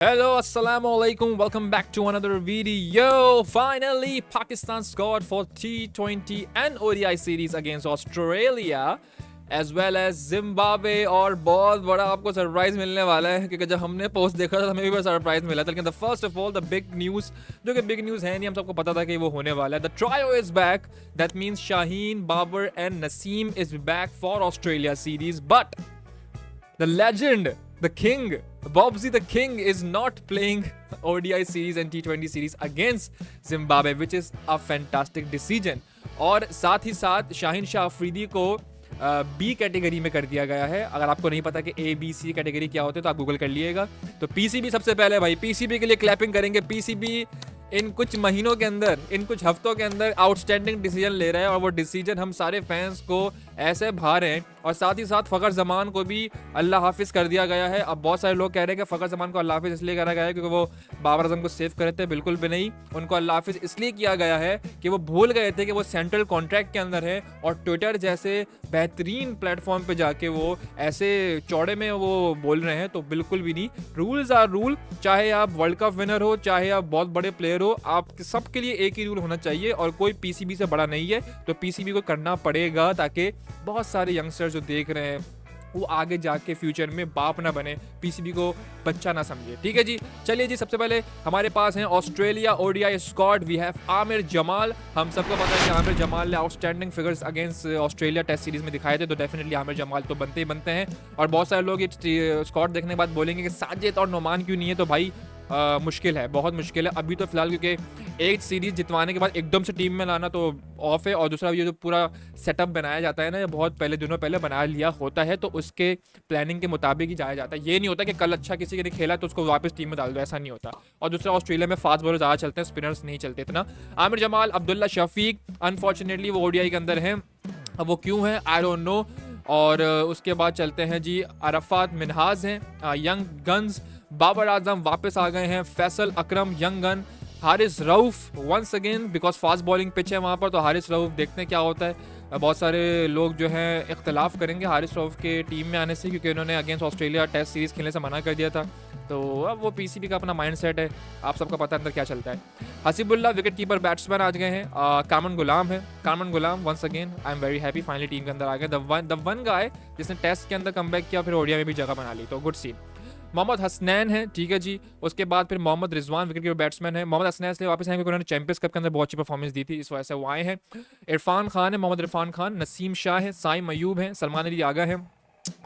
Hello, assalamu alaikum. Welcome back to another video. Finally, Pakistan scored for T20 and ODI series against Australia as well as Zimbabwe. और बहुत बड़ा आपको surprise मिलने वाला है क्योंकि जब हमने पोस्ट देखा था हमें भी बड़ा सरप्राइज मिला था. लेकिन the first of all the big news, जो कि बिग न्यूज़ है नहीं, हम सबको पता था कि वो होने वाला है. The trio is back. That means Shaheen, Babar and Naseem is back for Australia series. But the legend, the king, Bobsy the King is not playing ODI series and T20 series against Zimbabwe, which is a fantastic decision. और साथ ही साथ शाहीन शाह अफरीदी को B category में कर दिया गया है. अगर आपको नहीं पता कि ए बी सी कैटेगरी क्या होते हैं तो आप गूगल कर लीजिएगा. तो पीसीबी सबसे पहले भाई पीसीबी के लिए क्लैपिंग करेंगे. पीसीबी इन कुछ महीनों के अंदर, इन कुछ हफ्तों के अंदर आउटस्टैंडिंग डिसीजन ले रहा है और वो डिसीजन हम सारे फैंस को ऐसे भा रहे हैं. और साथ ही साथ फ़खर जमान को भी अल्लाह हाफिज़ कर दिया गया है. अब बहुत सारे लोग कह रहे हैं कि फ़खर जमान को अल्लाह हाफिज़ इसलिए करा गया है क्योंकि वो बाबर आजम को सेव कर रहे थे. बिल्कुल भी नहीं. उनको अल्लाह हाफिज़ इसलिए किया गया है कि वो भूल गए थे कि वो सेंट्रल कॉन्ट्रैक्ट के अंदर है और ट्विटर जैसे बेहतरीन प्लेटफॉर्म पे जाके वो ऐसे चौड़े में वो बोल रहे हैं. तो बिल्कुल भी नहीं. Rules are rule. चाहे आप वर्ल्ड कप विनर हो, चाहे आप बहुत बड़े प्लेयर हो, आप सबके लिए एक ही रूल होना चाहिए और कोई पीसीबी से बड़ा नहीं है. तो पीसीबी को करना पड़ेगा ताकि बहुत सारे यंगस्टर्स जो देख रहे हैं वो आगे जाके फ्यूचर में बाप ना बने, पीसीबी को बच्चा ना समझे. ठीक है जी. चलिए जी, सबसे पहले हमारे पास है Australia ODI squad. We have Aamir Jamal. हम सबको पता है कि आमिर जमाल ने outstanding figures against Australia test series में दिखाए थे. तो डेफिनेटली आमिर जमाल तो बनते ही बनते हैं. और बहुत सारे लोग ये स्क्वाड देखने के बाद बोलेंगे कि साजिद और नोमान क्यों नहीं है. तो भाई मुश्किल है, बहुत मुश्किल है अभी तो फिलहाल, क्योंकि एक सीरीज जितवाने के बाद एकदम से टीम में लाना तो ऑफ है. और दूसरा ये जो पूरा सेटअप बनाया जाता है ना, ये बहुत पहले दिनों पहले बना लिया होता है. तो उसके प्लानिंग के मुताबिक ही जाया जाता है. ये नहीं होता कि कल अच्छा किसी ने खेला तो उसको वापस टीम में डाल दो, ऐसा नहीं होता. और दूसरा ऑस्ट्रेलिया में फास्ट बॉलर ज़्यादा चलते हैं, स्पिनर्स नहीं चलते इतना. आमिर जमाल, अब्दुल्ला शफीक, अनफॉर्चुनेटली वो ओडीआई के अंदर हैं. अब वो क्यों है आई डोंट नो. और उसके बाद चलते हैं जी, अरफात मिनहाज हैं, यंग गन्स. बाबर आजम वापस आ गए हैं. Faisal Akram young gun. Haris Rauf once again, because fast bowling pitch है वहाँ पर. तो हारिस रऊफ देखते हैं क्या होता है. बहुत सारे लोग जो हैं इख्तलाफ करेंगे हारिस रऊफ के टीम में आने से, क्योंकि उन्होंने अगेंस्ट ऑस्ट्रेलिया टेस्ट सीरीज़ खेलने से मना कर दिया था. तो अब वो पीसीबी का अपना माइंड सेट है, आप सबका पता है अंदर क्या चलता है. हसीबुल्ला विकेट कीपर बैट्समैन आज गए हैं. कामन गुलाम है. Kamran Ghulam once again, I am very happy, finally team के अंदर आ गए. द वन गाय जिसने टेस्ट के अंदर कमबैक किया, फिर ओडिया में भी जगह बना ली. तो गुड सीन. मोहम्मद हसनैन है, ठीक है जी. उसके बाद फिर Mohammad Rizwan wicket keeper batsman है. मोहम्मद हसनैन इसलिए वापस आए क्योंकि उन्होंने चैंपियंस कप के अंदर बहुत अच्छी परफॉर्मेंस दी थी, इस वजह से वो आए हैं. इरफान खान है, मोहम्मद इरफान खान. नसीम शाह है, साइम अयूब है, सलमान अली आगा है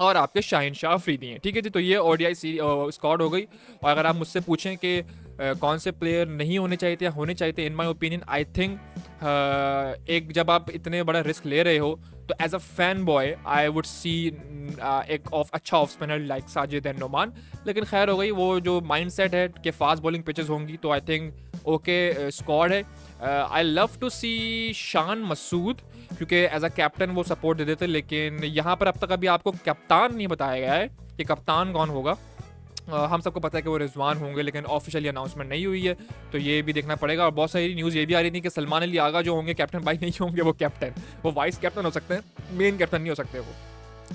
और आपके शाहीन शाह अफरीदी हैं. ठीक है जी. तो ये ओडीआई स्क्वाड हो गई. और अगर आप मुझसे पूछें कि कौन से प्लेयर नहीं होने चाहिए थे या होने चाहिए थे, in my opinion I think एक जब आप इतने बड़ा रिस्क ले रहे हो तो as a fan boy I would see एक अच्छा off spinner like Sajid and Noman. लेकिन खैर हो गई. वो जो माइंड सेट है कि फास्ट बॉलिंग पिचेस होंगी तो आई थिंक ओके स्क्वाड है. आई लव टू सी शान मसूद, क्योंकि एज अ कैप्टन वो सपोर्ट दे देते. लेकिन यहाँ पर अब तक अभी आपको कप्तान नहीं बताया गया है कि कप्तान कौन होगा. हम सबको पता है कि वो रिजवान होंगे, लेकिन ऑफिशियली अनाउंसमेंट नहीं हुई है. तो ये भी देखना पड़ेगा. और बहुत सारी न्यूज़ ये भी आ रही थी कि सलमान अली आगा जो होंगे कैप्टन, भाई नहीं होंगे वो कैप्टन, वो वाइस कैप्टन हो सकते हैं, मेन कैप्टन नहीं हो सकते वो.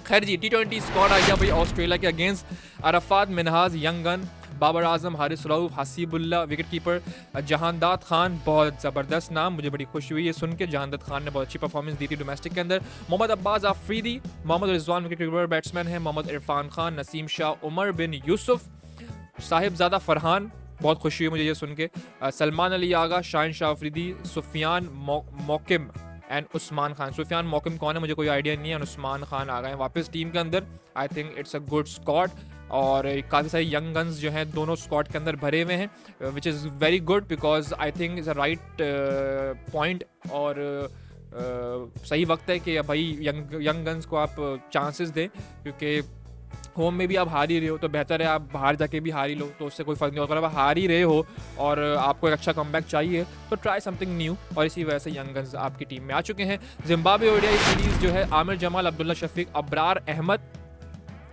खैर जी, T20 स्क्वाड आ गया भाई ऑस्ट्रेलिया के against. Arafat Minhas young gun, Babar Azam, Haris Rauf, Haseebullah wicket keeper, Jahandad Khan. बहुत ज़बरदस्त नाम, मुझे बड़ी खुशी हुई है सुन के. जहानदाद खान ने बहुत अच्छी परफॉर्मेंस दी थी डोमेस्टिक के अंदर. Mohammad Abbas Afridi, Mohammad Rizwan wicket keeper batsman है. मोहम्मद इरफान खान, नसीम शाह, उमर बिन यूसुफ, साहिबजादा फरहान. बहुत खुशी हुई मुझे ये सुन के. सलमान अली आगा, शाहीन शाह अफरीदी, सुफियान मोकिम एंड उस्मान खान. सुफियान मोकिम कौन है मुझे कोई आइडिया नहीं है. उस्मान खान आ गए हैं वापस टीम के अंदर. I think it's a good squad. और काफ़ी सारे यंग गन्स जो हैं दोनों स्क्वाड के अंदर भरे हुए हैं, which is very good because I think is a right point. और सही वक्त है कि भाई यंग गन्स को आप चांसेस दें, क्योंकि होम में भी आप हार ही रहे हो तो बेहतर है आप बाहर जाके भी हार ही लो, तो उससे कोई फ़र्क नहीं होगा. अगर आप हार ही रहे हो और आपको एक अच्छा कमबैक चाहिए तो ट्राई समथिंग न्यू. और इसी वजह से यंग गन्स आपकी टीम में आ चुके हैं. जिम्बाब्वे ओडीआई सीरीज़ जो है, आमिर जमाल, अब्दुल्ला शफीक, अबरार अहमद,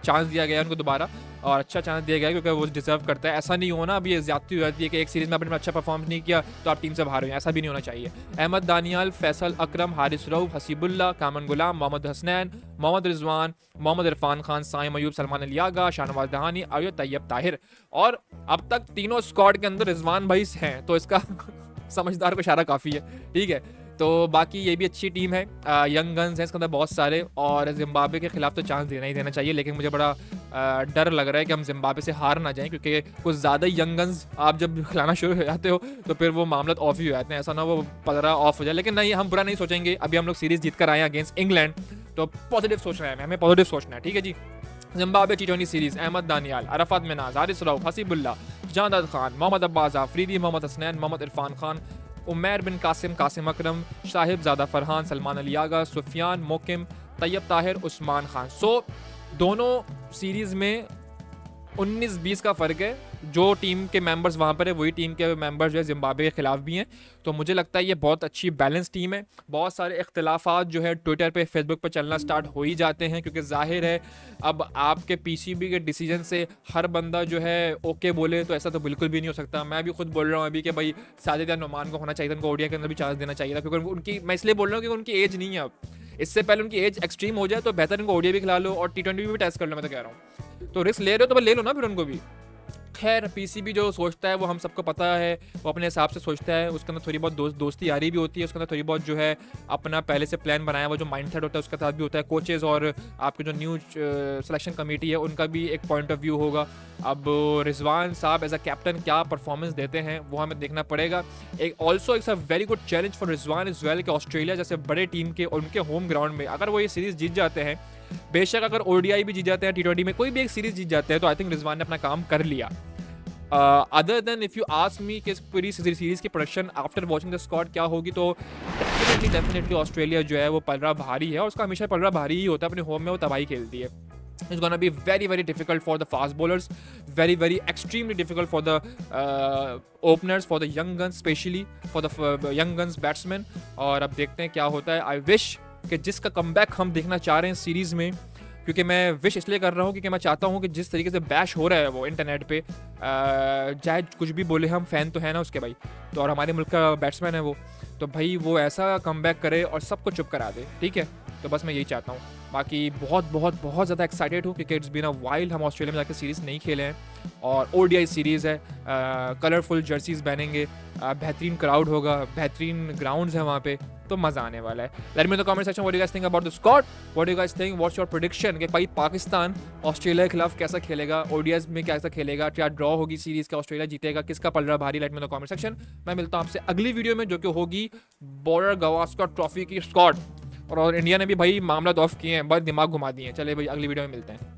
चांस दिया गया उनको दोबारा. और अच्छा चांस दिया गया क्योंकि वो डिजर्व करता है। ऐसा नहीं होना अभी ज्यादती हो जाती है कि एक सीरीज में आपने अच्छा परफॉर्म नहीं किया तो आप टीम से बाहर हो, ऐसा भी नहीं होना चाहिए। अहमद दानियाल, फैसल अकरम, हारिस रऊफ, हसीबुल्ला, कामन गुलाम, मोहम्मद हसनैन, मोहम्मद रिजवान, मोहम्मद इरफान खान, साइम अयूब, सलमान अली आगा, शाहनवाज दहानी और तैयब ताहिर। और अब तक तीनों स्क्वाड के अंदर रिजवान भाई हैं, तो इसका समझदार को इशारा काफ़ी है, ठीक है। तो बाकी ये भी अच्छी टीम है, यंग गन्स हैं इसके अंदर बहुत सारे, और जिम्बाब्वे के खिलाफ तो चांस देना ही देना चाहिए। लेकिन मुझे बड़ा डर लग रहा है कि हम जिम्बाब्वे से हार ना जाएं, क्योंकि कुछ ज़्यादा यंग गन्स आप जब खिलाना शुरू हो जाते हो तो फिर वो मामला ऑफ ही हो जाते हैं, ऐसा ना वो 15 ऑफ हो जाए। लेकिन नहीं, हम बुरा नहीं सोचेंगे, अभी हम लोग सीरीज़ जीत कर आए हैं अगेंस्ट इंग्लैंड, तो पॉजिटिव सोचना है, हमें पॉजिटिव सोचना है, ठीक है जी। Zimbabwe T20 series, Ahmed Daniyal, Arafat Minhas, Haris Rauf, Haseebullah, Jahandad Khan, Mohammad Abbas Afridi, Mohammad Hasnain, Mohammad Irfan Khan, Umair bin Qasim, Qasim Akram, Sahibzada Farhan, Salman Ali Agha, Sufiyan, Mokim, Tayyab Tahir, Usman Khan. सो दोनों सीरीज़ में 19-20 का फ़र्क है, जो टीम के मेंबर्स वहाँ पर है वही टीम के मेंबर्स जो है जिम्बाब्वे के खिलाफ भी हैं। तो मुझे लगता है ये बहुत अच्छी बैलेंस टीम है। बहुत सारे इख्तलाफात जो है ट्विटर पे, फेसबुक पे चलना स्टार्ट हो ही जाते हैं, क्योंकि जाहिर है अब आपके पीसीबी के डिसीजन से हर बंदा जो है ओके बोले, तो ऐसा तो बिल्कुल भी नहीं हो सकता। मैं भी खुद बोल रहा हूँ अभी कि भाई साजिद या नुमान को होना चाहिए, उनको ओडिया के अंदर भी चांस देना चाहिए था, क्योंकि उनकी, मैं इसलिए बोल रहा हूँ क्योंकि उनकी एज नहीं है अब, इससे पहले उनकी एज एक्सट्रीम हो जाए तो बेहतर उनको ओडिया भी खिला लो और T20 भी टेस्ट कर लो। मैं तो कह रहा हूँ, तो रिस्क ले रहे हो तो ले लो ना फिर उनको भी। खैर पीसीबी जो सोचता है वो हम सबको पता है, वो अपने हिसाब से सोचता है, उसके अंदर थोड़ी बहुत दोस्ती यारी भी होती है, उसके अंदर थोड़ी बहुत जो है अपना पहले से प्लान बनाया हुआ जो माइंडसेट होता है उसके साथ भी होता है। कोचेज़ और आपके जो न्यू सिलेक्शन कमेटी है उनका भी एक पॉइंट ऑफ व्यू होगा। अब रिजवान साहब एज अ कैप्टन क्या परफॉर्मेंस देते हैं वो हमें देखना पड़ेगा। एक also it's a very good challenge for Rizwan is well कि ऑस्ट्रेलिया जैसे बड़े टीम के और उनके होम ग्राउंड में अगर वो ये सीरीज़ जीत जाते हैं, बेशक अगर ODI भी जीत जाते हैं, T20 में कोई भी एक सीरीज़ जीत जाते हैं, तो आई थिंक रिजवान ने अपना काम कर लिया। Other than if you ask me कि पूरी सीरीज़ की production after watching the squad क्या होगी, तो डेफिनेटली ऑस्ट्रेलिया जो है वो पलड़ा भारी है, और उसका हमेशा पलड़ा भारी ही होता है, अपने होम में वो तबाही खेलती है। It's gonna be very very difficult for the fast bowlers, very very extremely difficult for the openers, for the young guns, especially for the young guns batsmen। और अब देखते हैं क्या होता है। I wish कि जिसका कमबैक हम देखना चाह रहे हैं सीरीज़ में, क्योंकि मैं विश इसलिए कर रहा हूँ क्योंकि मैं चाहता हूँ कि जिस तरीके से बैश हो रहा है वो इंटरनेट पे, चाहे कुछ भी बोले, हम फ़ैन तो है ना उसके भाई, तो और हमारे मुल्क का बैट्समैन है वो, तो भाई वो ऐसा कमबैक करे और सबको चुप करा दे, ठीक है। तो बस मैं यही चाहता हूँ। बाकी बहुत बहुत बहुत ज़्यादा एक्साइटेड हूँ क्योंकि इट्स बीन अ वाइल्ड, हम ऑस्ट्रेलिया में जाकर सीरीज़ नहीं खेले हैं, और ODI सीरीज़ है, कलरफुल जर्सीज पहनेंगे, बेहतरीन क्राउड होगा, बेहतरीन ग्राउंड्स हैं वहाँ पे, तो मज़ा आने वाला है। Let me in the comment section what you guys think about the squad, what you guys think, what's your prediction कि भाई पाकिस्तान ऑस्ट्रेलिया के खिलाफ कैसा खेलेगा, ODIs में कैसा खेलेगा, क्या ड्रॉ होगी सीरीज़, का ऑस्ट्रेलिया जीतेगा, किसका पलड़ा भारी। Let me in the comment section. मैं मिलता हूँ आपसे अगली वीडियो में जो कि होगी बॉर्डर गावस्कर ट्रॉफी की स्क्वाड, और इंडिया ने भी भाई मामला तो ऑफ किए हैं, बस दिमाग घुमा दिए हैं। चले भाई अगली वीडियो में मिलते हैं।